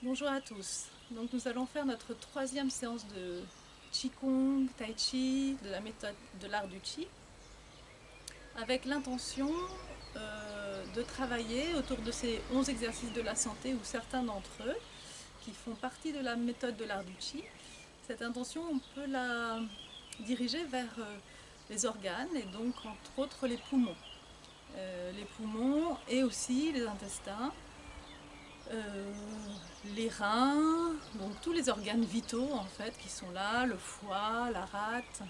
Bonjour à tous. Donc nous allons faire notre troisième séance de Qigong, Tai Chi, de la méthode de l'art du Qi, avec l'intention de travailler autour de ces 11 exercices de la santé ou certains d'entre eux qui font partie de la méthode de l'art du Qi. Cette intention, on peut la diriger vers les organes et donc entre autres les poumons. Les poumons et aussi les intestins. Les reins, donc tous les organes vitaux en fait qui sont là, le foie, la rate.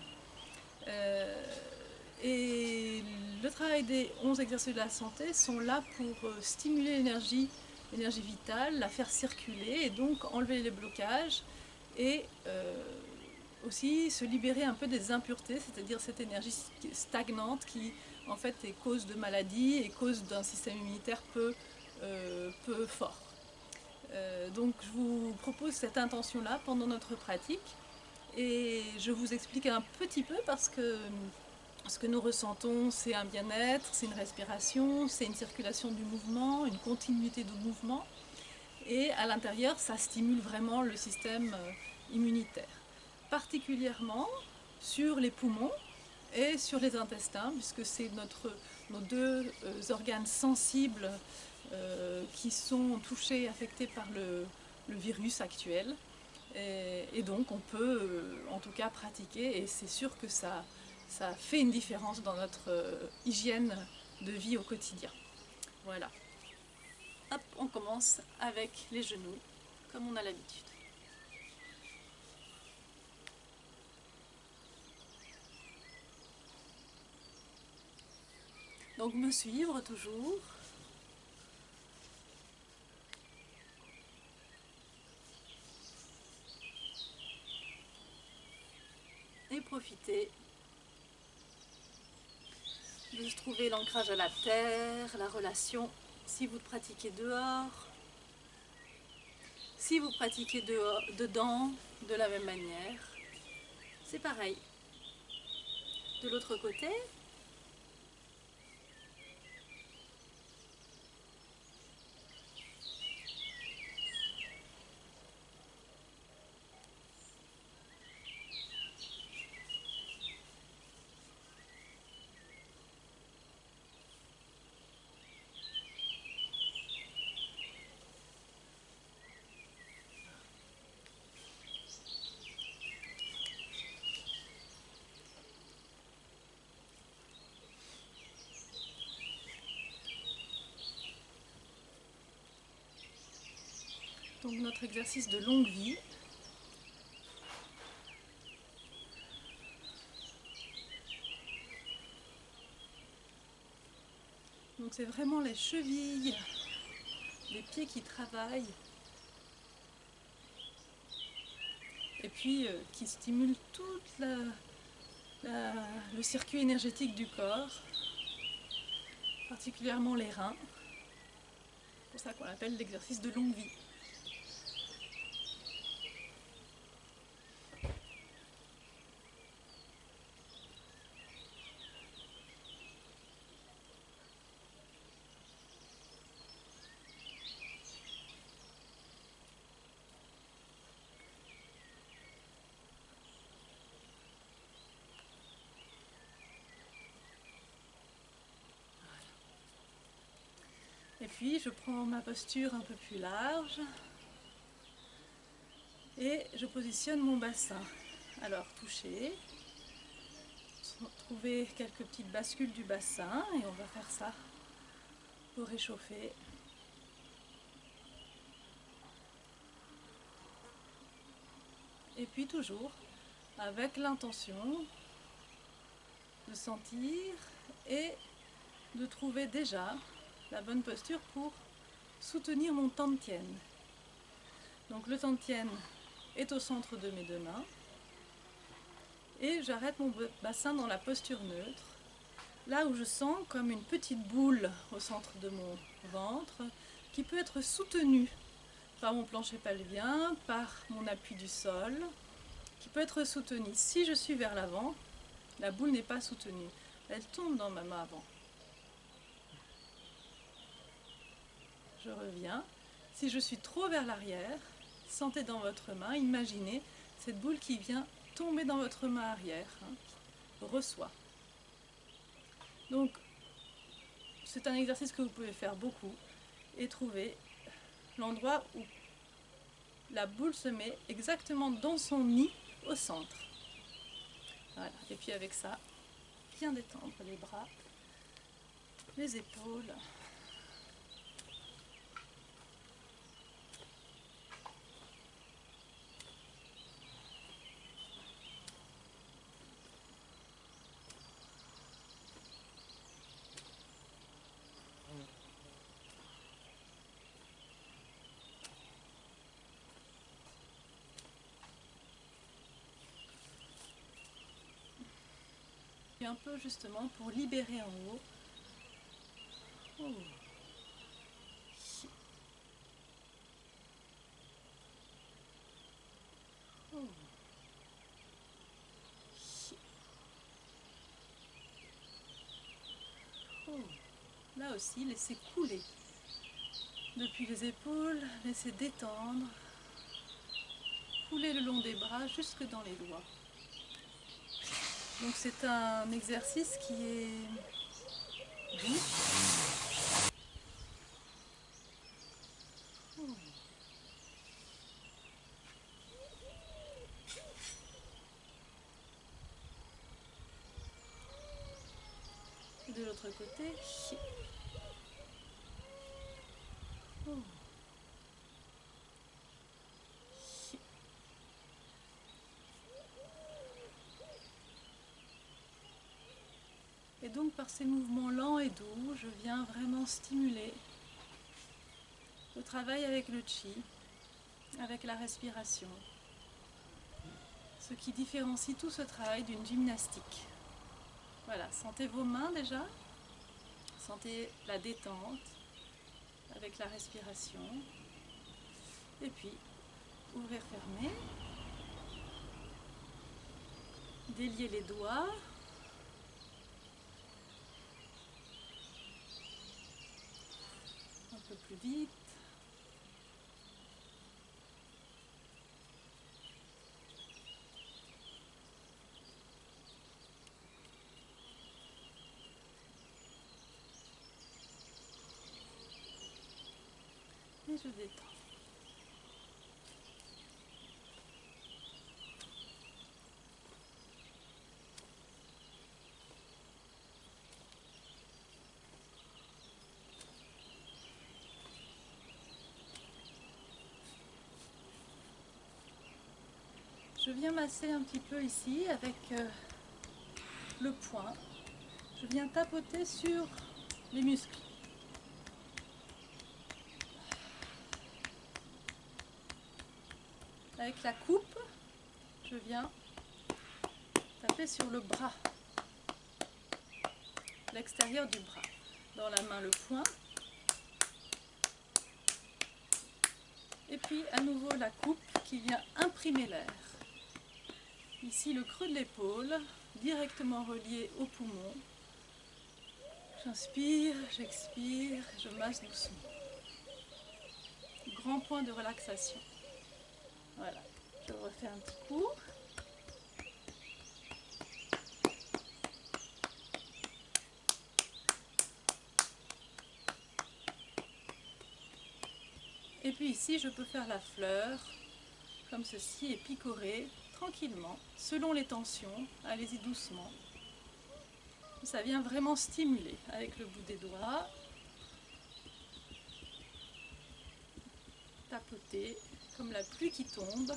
Et le travail des 11 exercices de la santé sont là pour stimuler l'énergie vitale, la faire circuler et donc enlever les blocages et aussi se libérer un peu des impuretés, c'est-à-dire cette énergie stagnante qui en fait est cause de maladies et cause d'un système immunitaire peu fort. Donc je vous propose cette intention-là pendant notre pratique et je vous explique un petit peu parce que ce que nous ressentons, c'est un bien-être, c'est une respiration, c'est une circulation du mouvement, une continuité de mouvement et à l'intérieur, ça stimule vraiment le système immunitaire, particulièrement sur les poumons et sur les intestins, puisque c'est nos deux organes sensibles qui sont touchés, affectés par le virus actuel. Et donc on peut en tout cas pratiquer et c'est sûr que ça fait une différence dans notre hygiène de vie au quotidien. Voilà. Hop, on commence avec les genoux, comme on a l'habitude. Donc me suivre toujours. Et profiter de se trouver l'ancrage à la terre, la relation, si vous pratiquez dehors, si vous pratiquez dedans, de la même manière. C'est pareil. De l'autre côté, donc notre exercice de longue vie. Donc c'est vraiment les chevilles, les pieds qui travaillent et puis qui stimulent tout le circuit énergétique du corps, particulièrement les reins. C'est pour ça qu'on l'appelle l'exercice de longue vie. Et puis je prends ma posture un peu plus large et je positionne mon bassin. Alors toucher, trouver quelques petites bascules du bassin et on va faire ça pour réchauffer. Et puis toujours avec l'intention de sentir et de trouver déjà la bonne posture pour soutenir mon Tantien. Donc le Tantien est au centre de mes deux mains et j'arrête mon bassin dans la posture neutre, là où je sens comme une petite boule au centre de mon ventre qui peut être soutenue par mon plancher pelvien, par mon appui du sol, qui peut être soutenue. Si je suis vers l'avant, la boule n'est pas soutenue, elle tombe dans ma main avant. Je reviens. Si je suis trop vers l'arrière, sentez dans votre main, imaginez cette boule qui vient tomber dans votre main arrière, hein, reçoit. Donc c'est un exercice que vous pouvez faire beaucoup et trouver l'endroit où la boule se met exactement dans son nid au centre. Voilà. Et puis avec ça, bien détendre les bras, les épaules. Et un peu justement pour libérer en haut. Oh. Oh. Oh. Là aussi, laissez couler depuis les épaules, laissez détendre, couler le long des bras jusque dans les doigts. Donc c'est un exercice qui est doux. Oh. Et de l'autre côté. Oh. Et donc par ces mouvements lents et doux, je viens vraiment stimuler le travail avec le chi, avec la respiration, ce qui différencie tout ce travail d'une gymnastique. Voilà, sentez vos mains déjà, sentez la détente avec la respiration, et puis ouvrir, fermer, délier les doigts, un peu plus vite. Et je détends. Je viens masser un petit peu ici avec le poing. Je viens tapoter sur les muscles. Avec la coupe, je viens taper sur le bras, l'extérieur du bras. Dans la main, le poing. Et puis à nouveau la coupe qui vient imprimer l'air. Ici le creux de l'épaule, directement relié au poumon. J'inspire, j'expire, je masse doucement. Grand point de relaxation. Voilà, je refais un petit coup. Et puis ici, je peux faire la fleur, comme ceci, et picorer tranquillement, selon les tensions. Allez-y doucement. Ça vient vraiment stimuler avec le bout des doigts. Tapoter, comme la pluie qui tombe.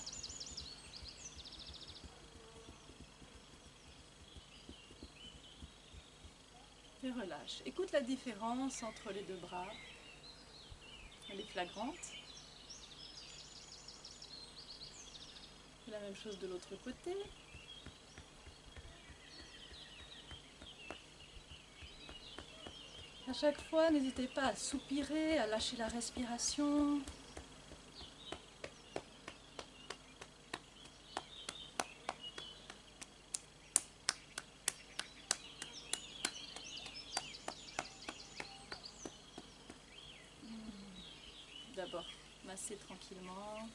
Et relâche. Écoute la différence entre les deux bras. Elle est flagrante. La même chose de l'autre côté. À chaque fois, n'hésitez pas à soupirer, à lâcher la respiration. D'abord, masser tranquillement.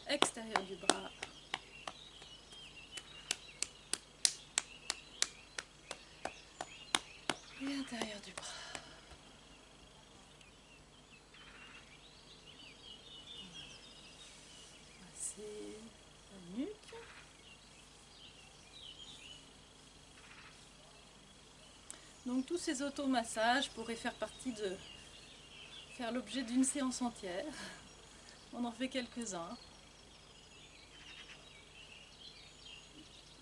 Extérieur du bras. Et intérieur du bras. Masser la nuque. Donc tous ces automassages pourraient faire l'objet d'une séance entière. On en fait quelques-uns.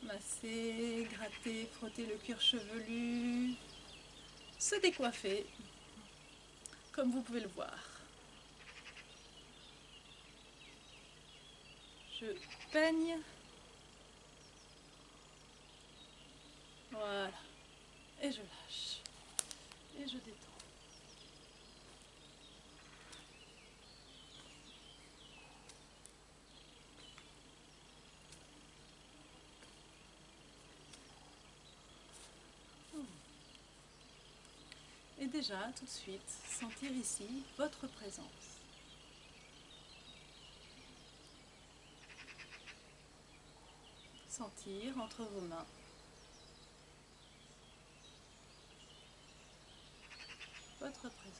Masser, gratter, frotter le cuir chevelu, se décoiffer, comme vous pouvez le voir. Je peigne. Voilà. Et je lâche. Et je détends. Et déjà, tout de suite, sentir ici votre présence. Sentir entre vos mains votre présence.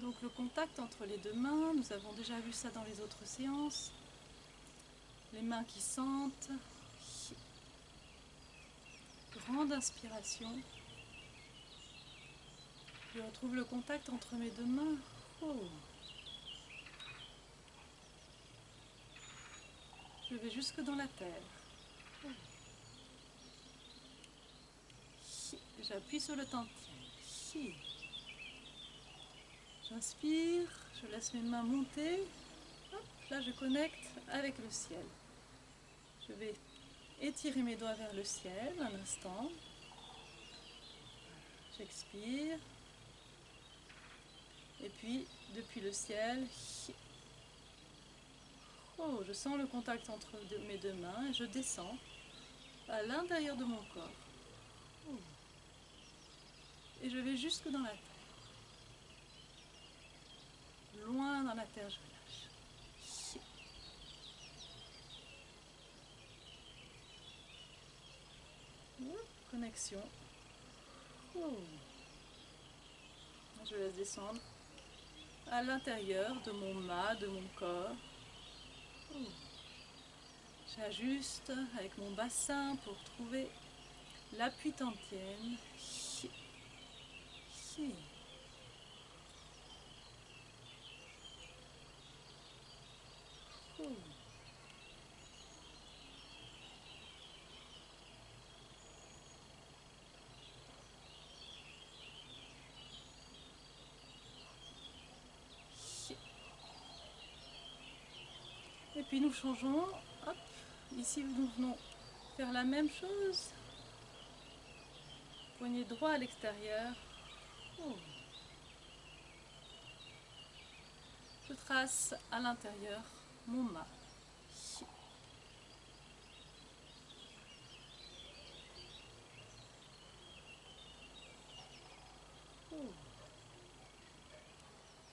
Donc le contact entre les deux mains, nous avons déjà vu ça dans les autres séances. Les mains qui sentent. Grande inspiration. Je retrouve le contact entre mes deux mains. Je vais jusque dans la terre. J'appuie sur le tantien. J'inspire, je laisse mes mains monter. Hop, là, je connecte avec le ciel. Je vais étirer mes doigts vers le ciel un instant. J'expire. Et puis, depuis le ciel, je sens le contact entre mes deux mains et je descends à l'intérieur de mon corps. Et je vais jusque dans la terre. Loin dans la terre, je lâche. Connexion. Je laisse descendre à l'intérieur de mon mât, de mon corps. J'ajuste avec mon bassin pour trouver l'appui tantienne. Et puis nous changeons. Hop, ici nous venons faire la même chose. Poignet droit à l'extérieur. Je trace à l'intérieur mon mât.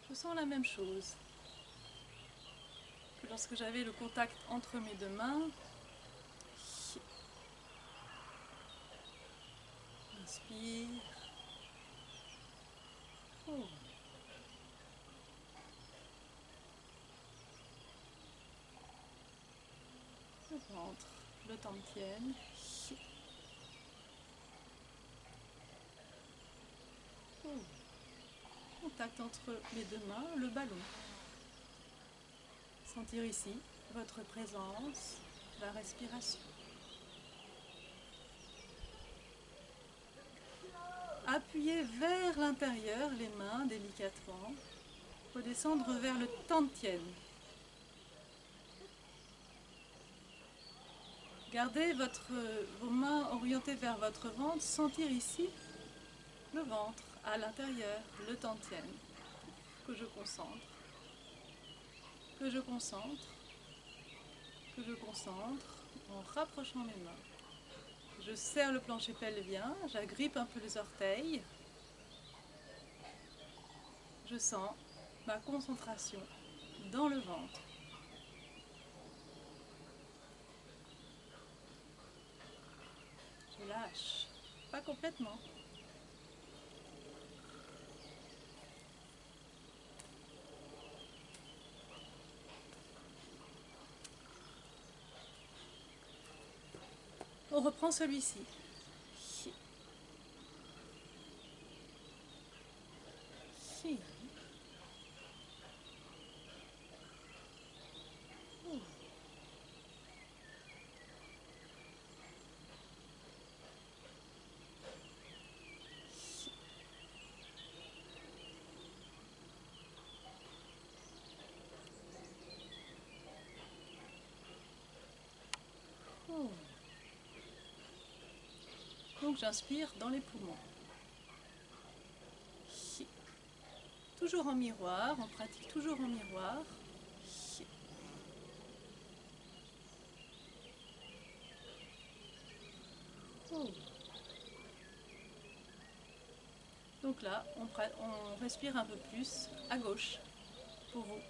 Je sens la même chose que lorsque j'avais le contact entre mes deux mains. Inspire. le Tantien. Contact entre les deux mains, le ballon. Sentir ici votre présence, la respiration. Appuyez vers l'intérieur les mains délicatement. Redescendre vers le Tantien. Gardez vos mains orientées vers votre ventre. Sentir ici le ventre à l'intérieur, le Tantien. Que je concentre. Que je concentre. Que je concentre en rapprochant mes mains. Je serre le plancher pelvien, j'agrippe un peu les orteils. Je sens ma concentration dans le ventre. Je lâche, pas complètement. On reprend celui-ci. Donc j'inspire dans les poumons. Toujours en miroir, on pratique toujours en miroir. Donc là, on respire un peu plus à gauche pour vous.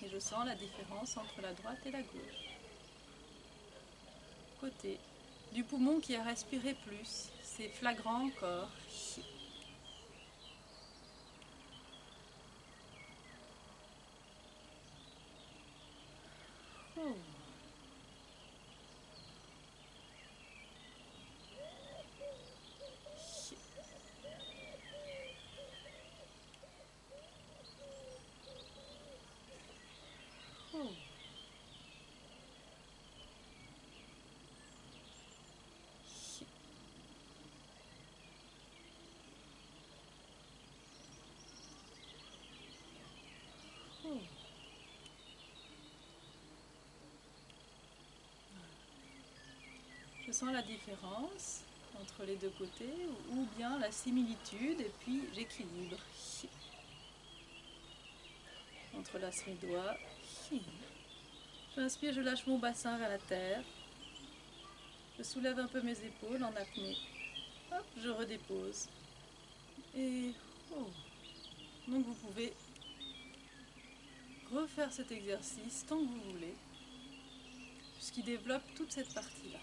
Et je sens la différence entre la droite et la gauche. Côté du poumon qui a respiré plus, c'est flagrant encore. Je sens la différence entre les deux côtés ou bien la similitude et puis j'équilibre. Entrelace mes doigts. J'inspire, je lâche mon bassin vers la terre. Je soulève un peu mes épaules en apnée. Hop, je redépose. Et donc vous pouvez refaire cet exercice tant que vous voulez, puisqu'il développe toute cette partie-là.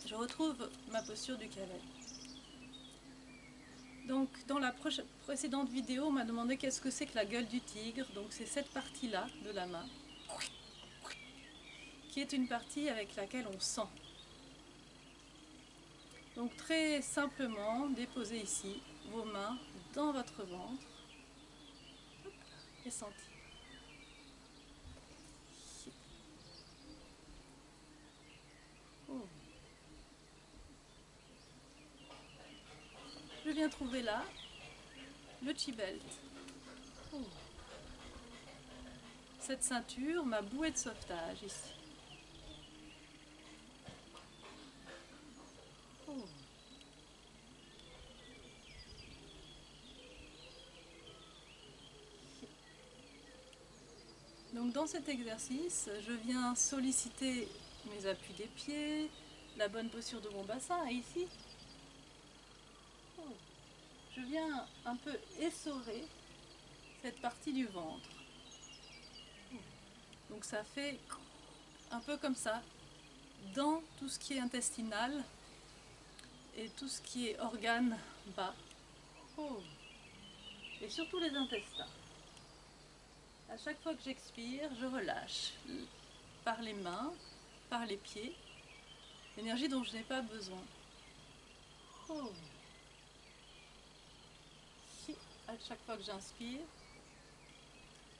Je retrouve ma posture du cavalier. Donc dans la précédente vidéo, on m'a demandé qu'est-ce que c'est que la gueule du tigre. Donc c'est cette partie-là de la main, qui est une partie avec laquelle on sent. Donc très simplement, déposez ici vos mains dans votre ventre et sentir. Je viens trouver là le chi-belt. Cette ceinture, ma bouée de sauvetage ici. Donc dans cet exercice, je viens solliciter mes appuis des pieds, la bonne posture de mon bassin, et ici, je viens un peu essorer cette partie du ventre. Donc ça fait un peu comme ça, dans tout ce qui est intestinal, et tout ce qui est organes bas. Oh. Et surtout les intestins. À chaque fois que j'expire, je relâche par les mains, par les pieds, l'énergie dont je n'ai pas besoin. Oh. À chaque fois que j'inspire,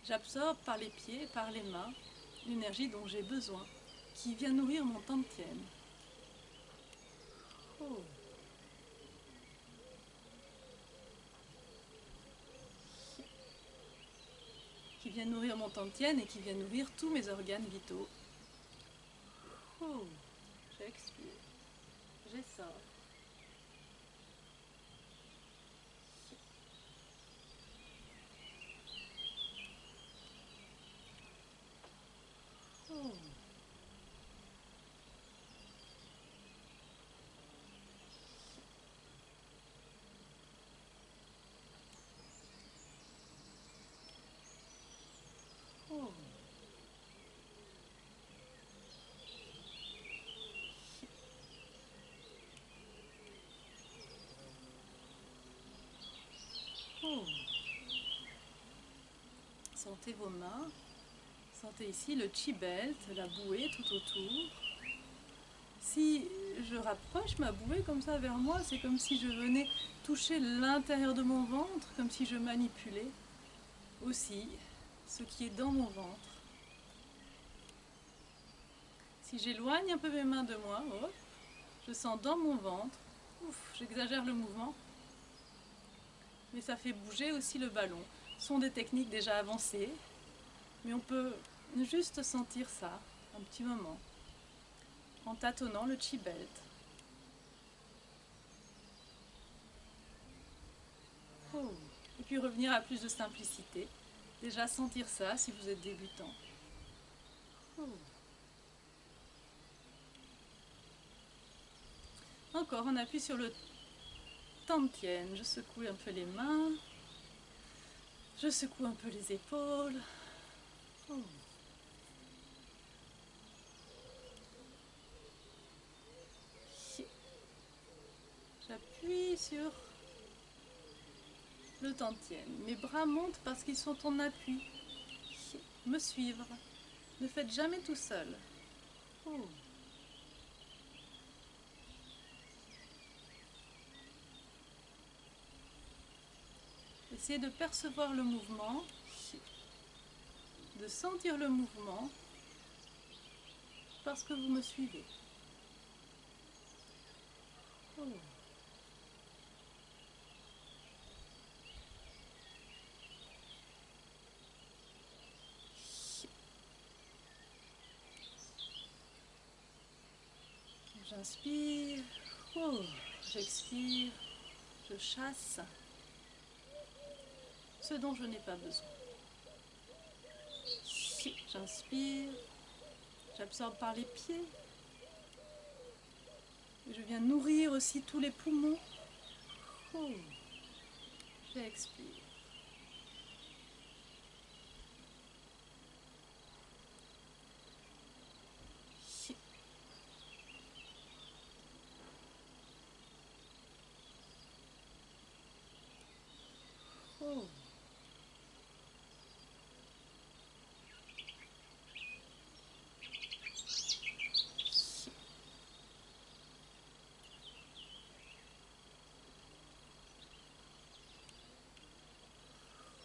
j'absorbe par les pieds, par les mains, l'énergie dont j'ai besoin, qui vient nourrir mon tantien. Oh. Qui vient nourrir mon tantien et qui vient nourrir tous mes organes vitaux. Oh. J'expire, j'essore. Oh. Oh. Oh. Sentez vos mains, sentez ici le chi belt, la bouée tout autour. Si je rapproche ma bouée comme ça vers moi, c'est comme si je venais toucher l'intérieur de mon ventre, comme si je manipulais aussi ce qui est dans mon ventre. Si j'éloigne un peu mes mains de moi, hop, je sens dans mon ventre, ouf, j'exagère le mouvement, mais ça fait bouger aussi le ballon. Ce sont des techniques déjà avancées, mais on peut juste sentir ça un petit moment en tâtonnant le chi belt. Oh. Et puis revenir à plus de simplicité. Déjà sentir ça si vous êtes débutant. Oh. Encore, on appuie sur le tantien. Je secoue un peu les mains. Je secoue un peu les épaules. Oh. J'appuie sur le tantien. Mes bras montent parce qu'ils sont en appui. Me suivre. Ne faites jamais tout seul. Oh. Essayez de percevoir le mouvement, de sentir le mouvement parce que vous me suivez. Oh. J'inspire, oh. J'expire, je chasse ce dont je n'ai pas besoin. J'inspire, j'absorbe par les pieds. Et je viens nourrir aussi tous les poumons. Oh. J'expire. Oh.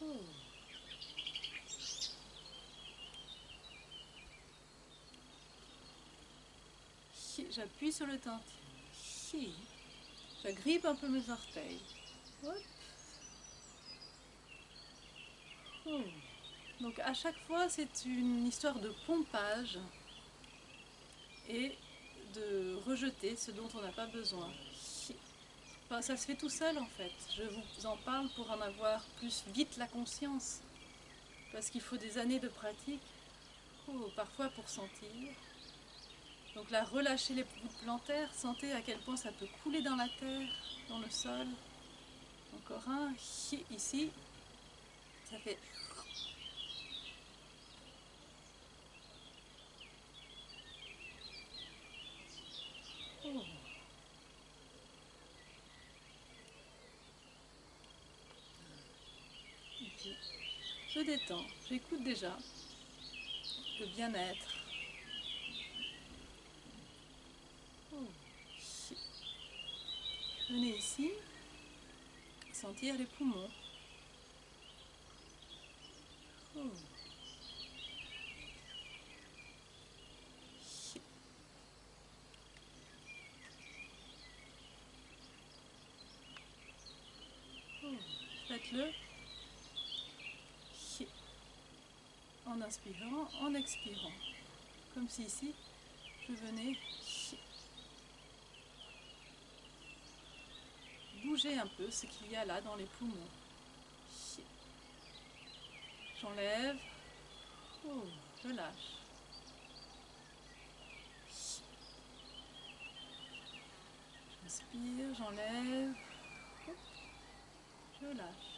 Oh. J'appuie sur le tantien. J'agrippe un peu mes orteils. Hop. Oh. Donc à chaque fois, c'est une histoire de pompage et de rejeter ce dont on n'a pas besoin. Enfin, ça se fait tout seul en fait. Je vous en parle pour en avoir plus vite la conscience. Parce qu'il faut des années de pratique, parfois pour sentir. Donc là, relâchez les voûtes plantaires, sentez à quel point ça peut couler dans la terre, dans le sol. Encore un, ici, ça fait... Oh. Je détends, j'écoute déjà le bien-être. Venez ici, sentir les poumons. Faites-le en inspirant, en expirant. Comme si ici, je venais bouger un peu ce qu'il y a là dans les poumons. J'enlève, je lâche. J'inspire, j'enlève, je lâche.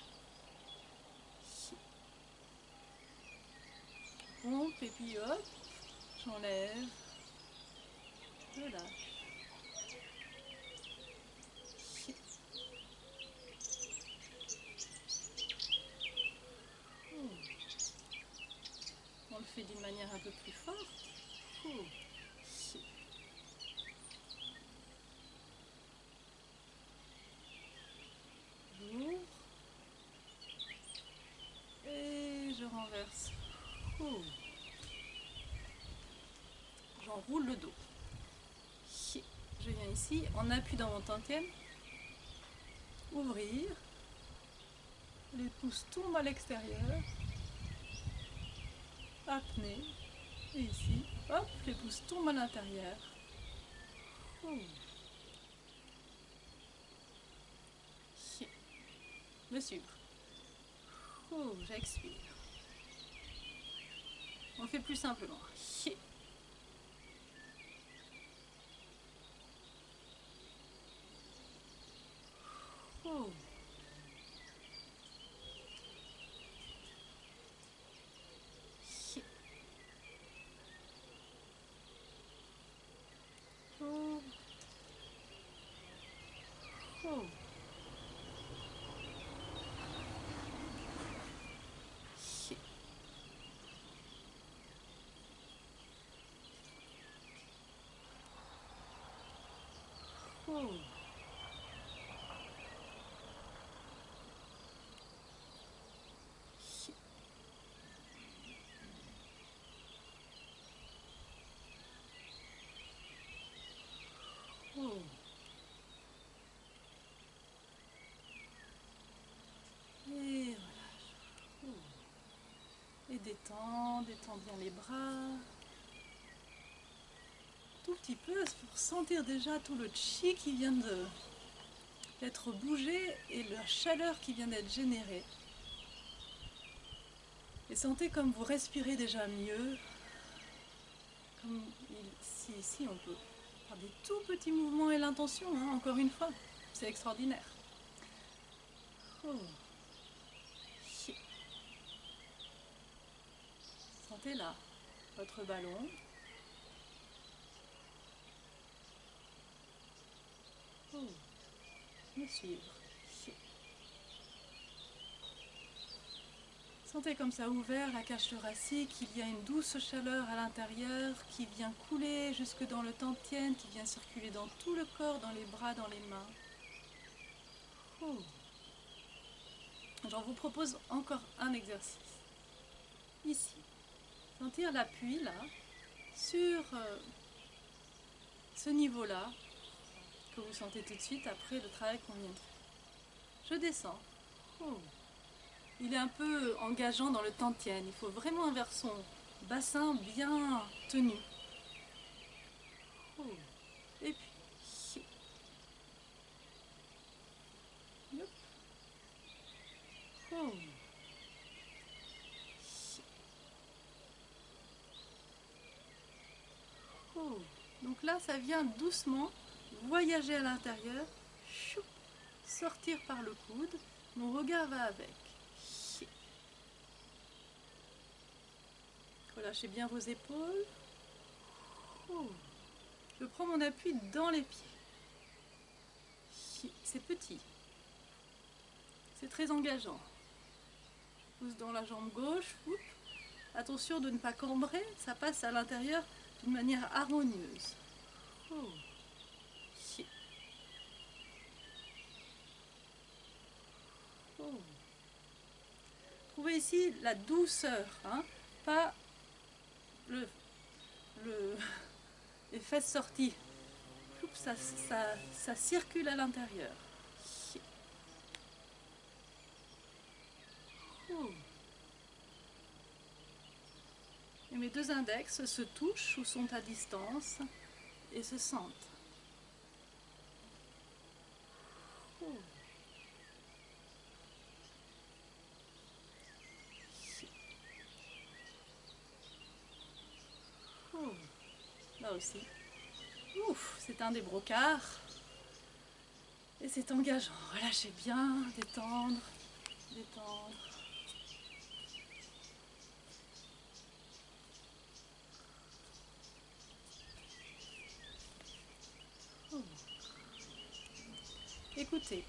Pompe et puis hop, j'enlève, je lâche. On le fait d'une manière un peu plus forte. J'ouvre et je renverse. J'enroule le dos. Je viens ici, en appui dans mon tantième, ouvrir, les pouces tombent à l'extérieur, apnée, et ici, hop, les pouces tombent à l'intérieur. Me suivre. J'expire. On fait plus simplement. Et relâche. Et détends bien les bras. Tout petit peu pour sentir déjà tout le chi qui vient d'être bougé et la chaleur qui vient d'être générée. Et sentez comme vous respirez déjà mieux. Comme ici on peut faire des tout petits mouvements et l'intention, hein, encore une fois. C'est extraordinaire. Sentez là votre ballon. Me suivre. Sentez comme ça ouvert la cage thoracique, il y a une douce chaleur à l'intérieur qui vient couler jusque dans le tantien, qui vient circuler dans tout le corps, dans les bras, dans les mains. J'en vous propose encore un exercice. Ici, sentir l'appui là, sur ce niveau-là, que vous sentez tout de suite après le travail qu'on vient de faire. Je descends. Il est un peu engageant dans le tantien. Il faut vraiment un son bassin bien tenu. Et puis, donc là, ça vient doucement voyager à l'intérieur, sortir par le coude. Mon regard va avec. Relâchez bien vos épaules. Je prends mon appui dans les pieds. C'est petit. C'est très engageant. pousse dans la jambe gauche. Oups. Attention de ne pas cambrer, ça passe à l'intérieur d'une manière harmonieuse. Oh. Oh. Trouvez ici la douceur, hein, pas les fesses sorties. Ça circule à l'intérieur. Oh. Et mes deux index se touchent ou sont à distance et se sentent. Oh. Oh. Là aussi. Ouf, c'est un des brocards. Et c'est engageant. Relâchez bien, détendre, détendre. Oh. Écoutez.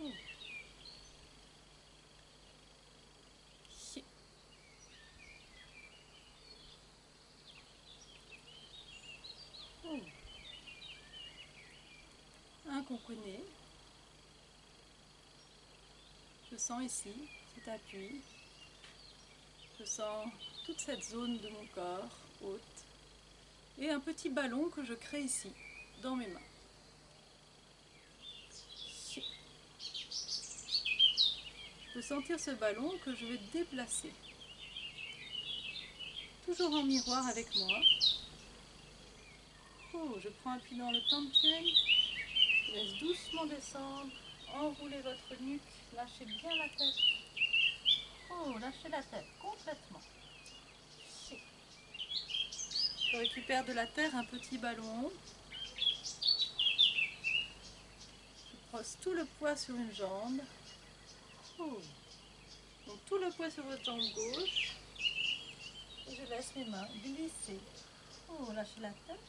Oh. Oh. Un qu'on connaît. Je sens ici cet appui. Je sens toute cette zone de mon corps haute. Et un petit ballon que je crée ici, dans mes mains. Je peux sentir ce ballon que je vais déplacer. Toujours en miroir avec moi. Oh, je prends appui dans le tantien. Je laisse doucement descendre. Enroulez votre nuque. Lâchez bien la tête. Oh, lâchez la tête complètement. Je récupère de la terre un petit ballon. Je pose tout le poids sur une jambe. Oh. Donc tout le poids sur votre jambe gauche. Et je laisse mes mains glisser. Oh, lâchez la tête.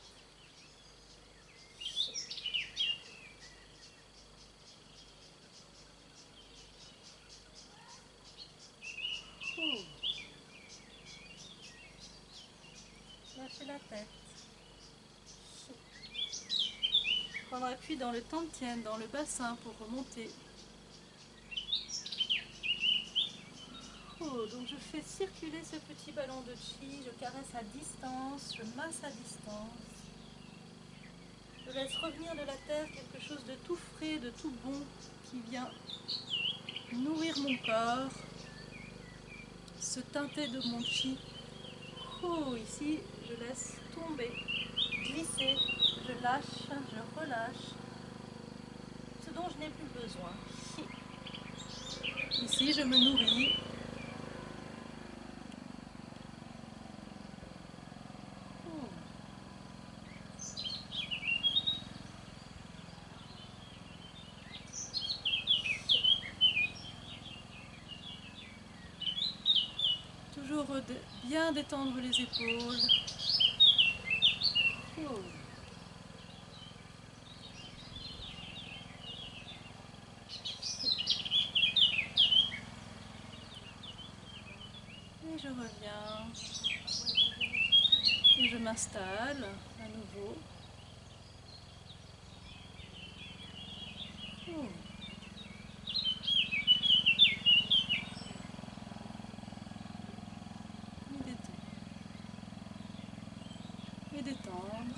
Oh. Lâchez la tête. Prendre appui dans le tantien, dans le bassin pour remonter. Oh, donc je fais circuler ce petit ballon de chi, je caresse à distance, je masse à distance. Je laisse revenir de la terre quelque chose de tout frais, de tout bon, qui vient nourrir mon corps, se teinter de mon chi. Oh, ici, je laisse tomber, glisser, je lâche, je relâche, ce dont je n'ai plus besoin. Ici, je me nourris. Toujours bien détendre les épaules. Oh. Et je reviens. Et je m'installe à nouveau. Oh. Et détendre.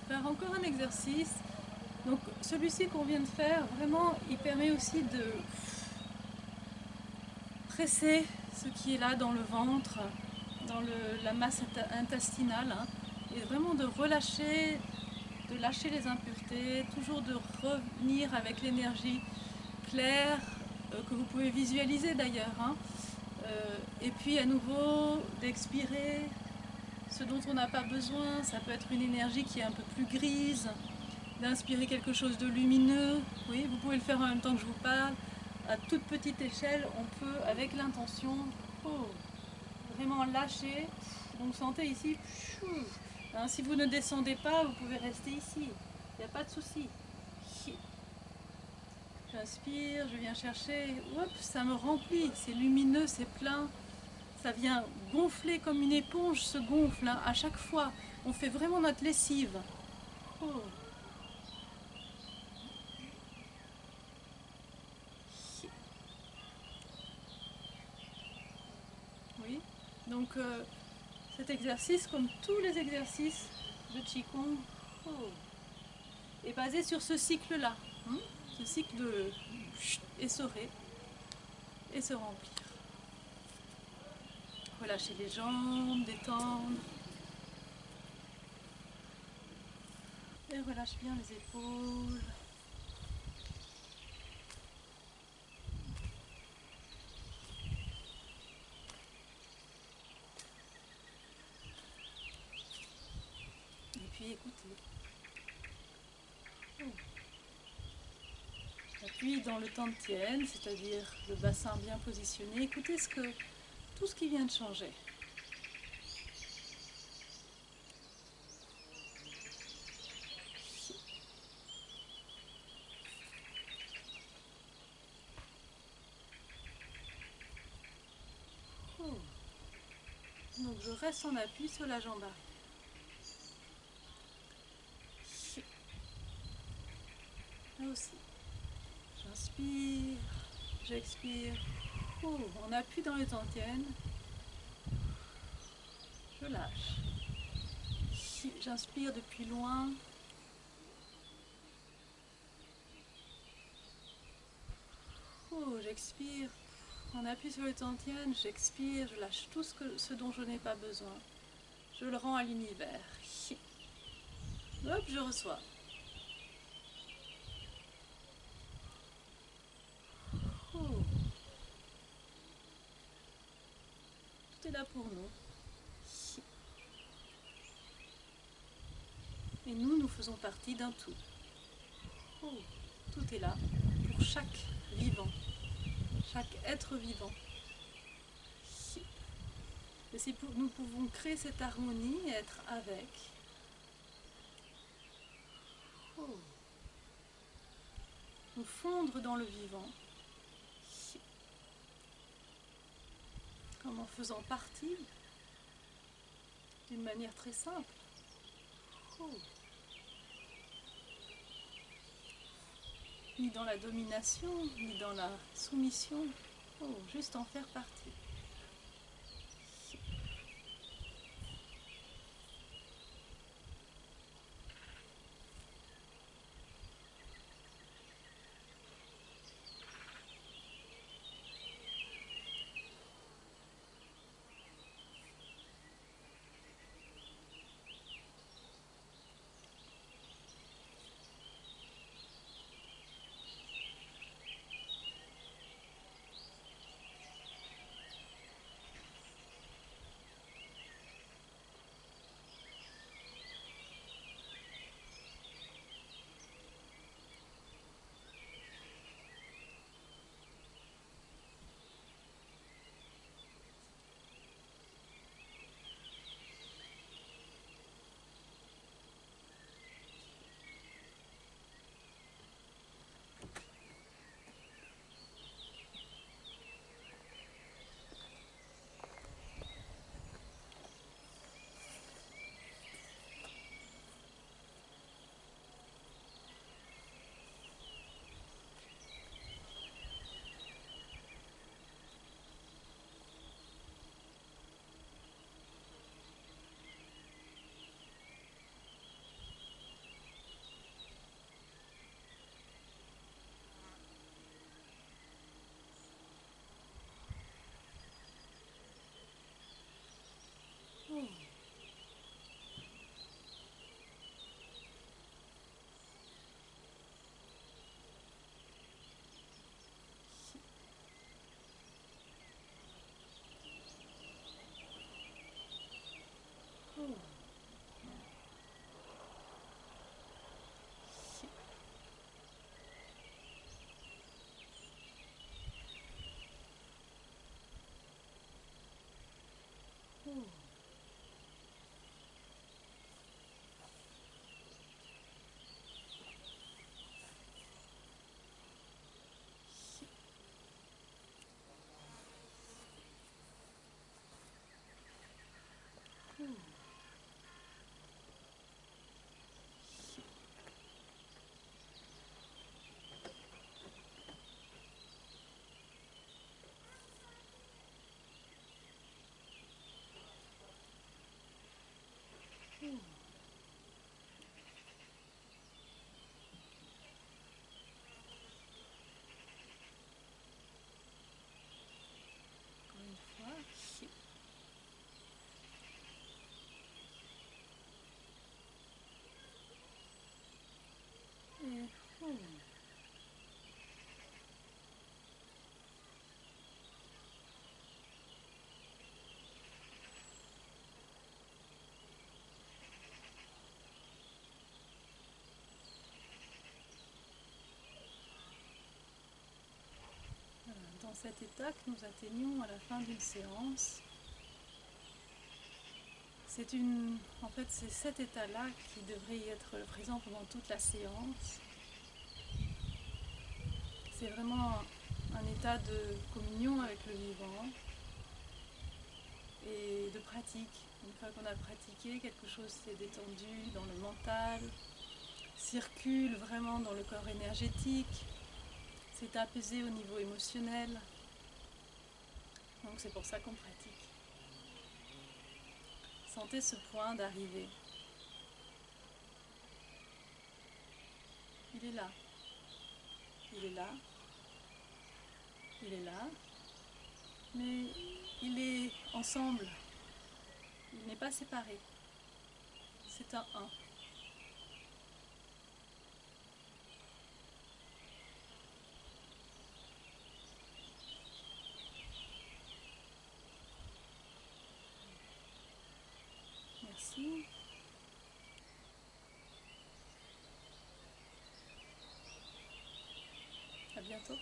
Faire encore un exercice. Donc celui-ci qu'on vient de faire, vraiment, il permet aussi de presser ce qui est là dans le ventre, dans la masse intestinale, hein, et vraiment de relâcher, de lâcher les impuretés, toujours de revenir avec l'énergie claire, que vous pouvez visualiser d'ailleurs, hein, et puis à nouveau d'expirer ce dont on n'a pas besoin. Ça peut être une énergie qui est un peu plus grise, d'inspirer quelque chose de lumineux. Oui, vous pouvez le faire en même temps que je vous parle. À toute petite échelle, on peut, avec l'intention, vraiment lâcher. Donc sentez ici. Hein, si vous ne descendez pas, vous pouvez rester ici. Il n'y a pas de souci. J'inspire, je viens chercher. Hop, ça me remplit. C'est lumineux, c'est plein. Ça vient gonfler comme une éponge se gonfle. Hein, à chaque fois, on fait vraiment notre lessive. Oh. Oui. Donc cet exercice, comme tous les exercices de Qigong, est basé sur ce cycle-là. Ce cycle de essorer et se remplir. Relâcher les jambes, détendre. Et relâche bien les épaules. Et puis écoutez. Appui dans le Tantien, c'est-à-dire le bassin bien positionné. Écoutez tout ce qui vient de changer. Donc je reste en appui sur la jambe arrière. Là aussi. J'inspire, j'expire. On appuie dans le Tantien. Je lâche. J'inspire depuis loin. J'expire. On appuie sur le Tantien, j'expire, je lâche tout ce dont je n'ai pas besoin. Je le rends à l'univers. Hop, je reçois. Tout est là pour nous. Et nous faisons partie d'un tout. Tout est là pour chaque vivant, chaque être vivant. Et si nous pouvons créer cette harmonie et être avec. Nous fondre dans le vivant. Comme en faisant partie d'une manière très simple. Ni dans la domination, ni dans la soumission. Juste en faire partie. dans cet état que nous atteignons à la fin d'une séance. En fait, c'est cet état-là qui devrait être présent pendant toute la séance. C'est vraiment un état de communion avec le vivant et de pratique. Une fois qu'on a pratiqué, quelque chose s'est détendu dans le mental, circule vraiment dans le corps énergétique, s'est apaisé au niveau émotionnel. Donc c'est pour ça qu'on pratique. Sentez ce point d'arrivée. Il est là. Il est là. Il est là. Mais il est ensemble. Il n'est pas séparé. C'est un 1. Merci. À bientôt.